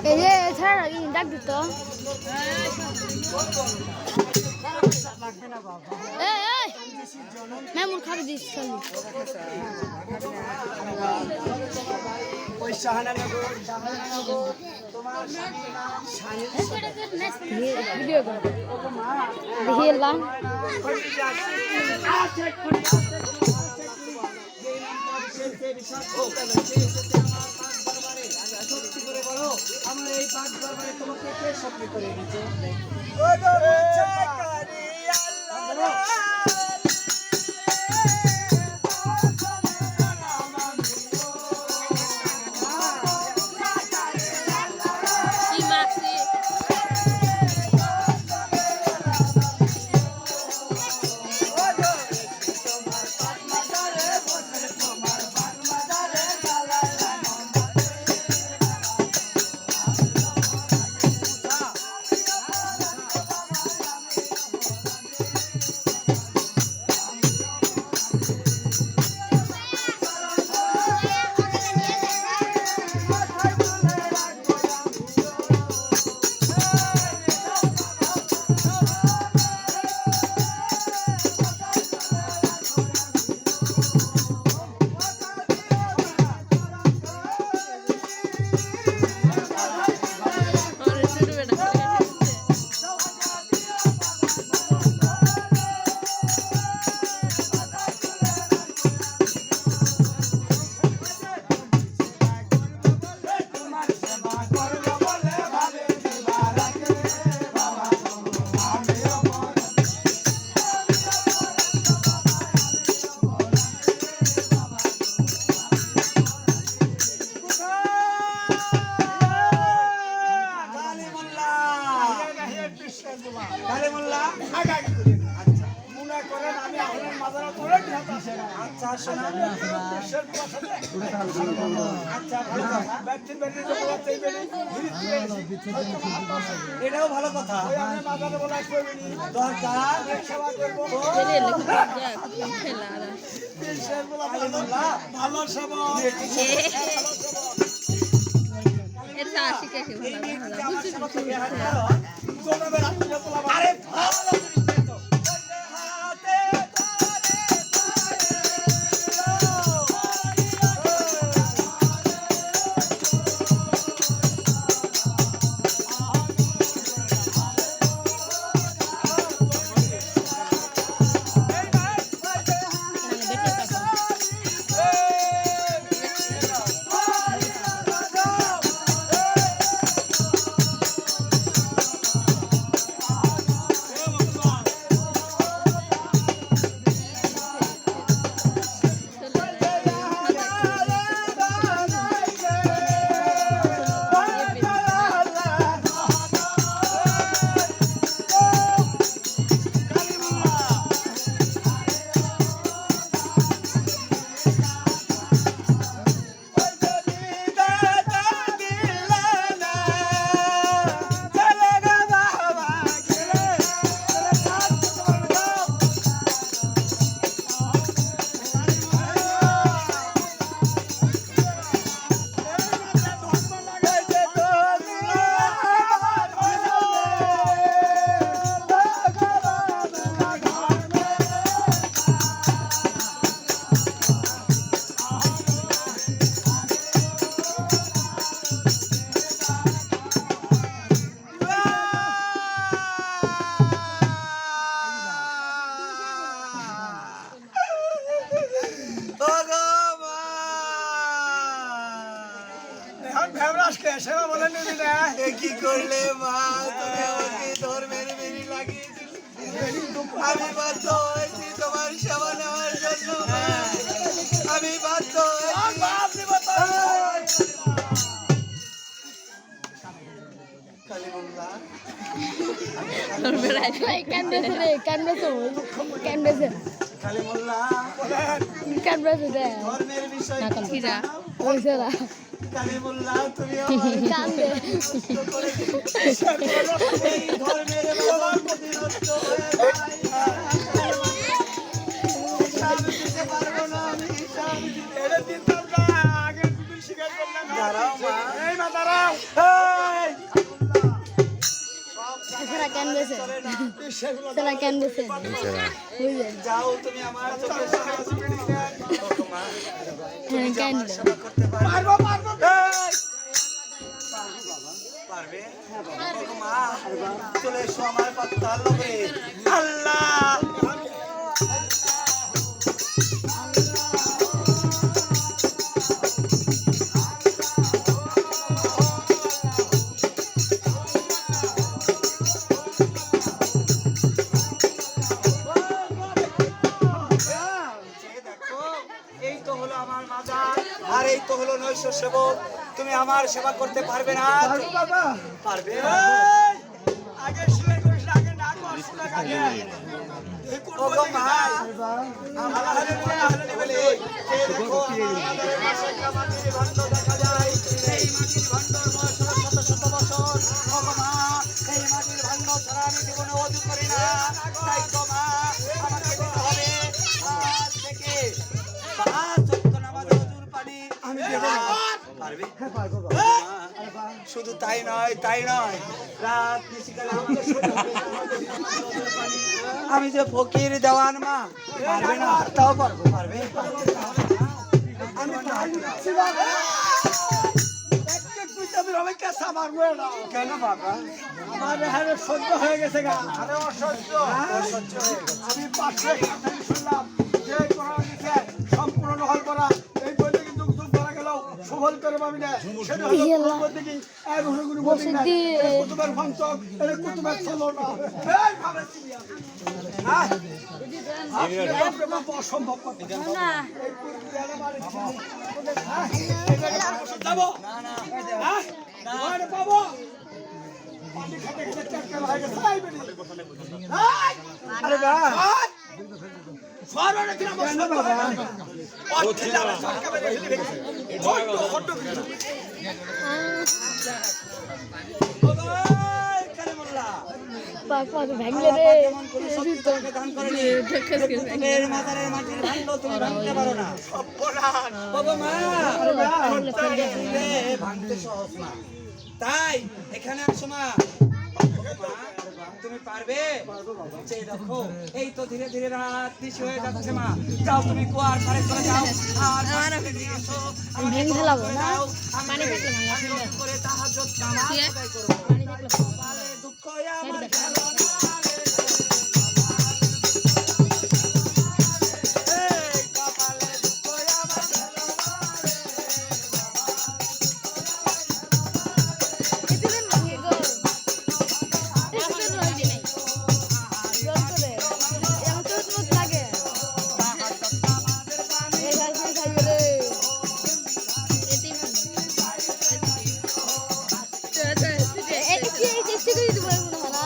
এই যে ছাড়া ডাক দিত মেমুর খাবে দিস ভিডিও দেখি এলাম আমরা এই পাঁচ দরবারে তোমাকে কে স্বপ্ন করে দিচ্ছে এটাও ভালো কথা দরকার ভালো আরে কি করলে মা তুমি আমাকে ধর্মের বেরি লাগিয়েছিলে আমি বাধ্য হয়েছি তোমার সেবা নেওয়ার জন্য আমি বাধ্য ধর্মের বিষয় কালিমুল্লাহ তুমি কান্দে ধর্মের প্রতিরোধ হয়ে কান্দেছে সেটা কান্দেছে বুঝলেন যাও তুমি আমার চোখের সামনে আসবে না। ওগো মা, তুমি যে আমার কান্দে সেবা করতে পারবে। এই! পারবে? ওগো মা, চলে এসো আমার পাতাল লগে। আল্লাহ! এই দেখো, এই তো হলো আমার মাজার, আর এই তো হলো নৈশ সেবক। তুমি আমার সেবা করতে পারবে না? পারবে? ওগো মা, আমার বলে, এই দেখো, আমাদের পাশে একটা মাটির ভাণ্ড দেখা যায়। এই মাটির ভাণ্ডর বয়স হলো শত শত বছর। ওগো মা, এই মাটির ভাণ্ড ছাড়া আমি জীবনে অজু করি না। তাই তো মা, আমাকে দিতে হবে আজ থেকে 5 ওয়াক্ত নামাজে অজুর পানি। পারবে? শুধু তাই নয়, রাত নিশিকালে আমাকে শুতে হবে অজুর পানি। আমি যে ফকির দেওয়ান মা, পারবে না? তাও পারবো। পারবে? কেন বাবা? আমার হারে সহ্য হয়ে গেছে গা। আরে অসহ্য অসহ্য হয়ে গেছে। আমি পাশে কথা শুনলাম যে কোরআন লিখে সম্পূর্ণ হল করা এই বইতে কিন্তু যুগ করা গেল সফল করে পাবি না সেটা হলো বলতে কি এক হলো বলতে না কুতুবের ফাংশন এটা কুতুবের চলো না এই ভাবে চিনি আমি হ্যাঁ আপনি বাবা অসম্ভব কথা না এই কুতুবের বাড়ি যাবো না না হ্যাঁ আরে বাবা পানি খেতে খেতে চক্কর হয়ে গেছে এই বেটি আরে বাবা সরনে দিলাম বাবা অঠিলা সরকার বেরিয়ে গেছে হট ওই কারিমুল্লাহ বাবা ভাঙলে রে কেমন করে সত্যি তোমাকে দান করেনি এর মাথার মাটির ভাণ্ড তুমি ভাঙতে পারো না বাবা মা ভাঙতে সহজ না তাই এখানে আসো মা তুমি পারবে যে দেখো এই তো ধীরে ধীরে রাত নিশি হয়ে যাচ্ছে মা যাও তুমি কুয়ার পাড়ে চলে যাও আর পানিতে নিয়ে আসো আমি ভেঙে ফেলাবো না পানি থাকলে আমি রোজ করে তাহাজ্জুদ নামাজ আদায় করব কপালে দুঃখ আমার গেল না এই কপালে দুঃখ আমার গেল না এদিকে ভাঙে গো এদিকে রই দি নাই জল করে এমন তো স্মুথ লাগে এই গাছ খাই রে এতেই ভাঙে এটা কি এই চেষ্টা করে দিব মনে হয় না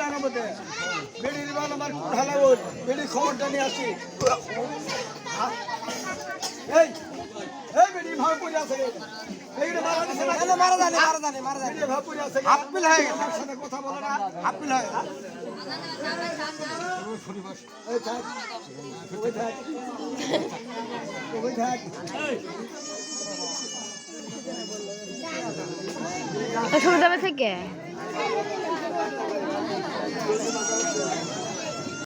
আনাবতে বেড়ির বাল আমার ঢালাবো বেড়ির খবরটা নিয়ে আসি এই এই বেড়ি ভাবপুরি আছে এইটা মারা দিছে না কেন মারা জানি বেড়ি ভাবপুরি আছে আপেল হয়ে গেছে আমার সাথে কথা বলে না আপেল হয়ে এই থাক ওই থাক ওই থাক শুরু যাবে থেকে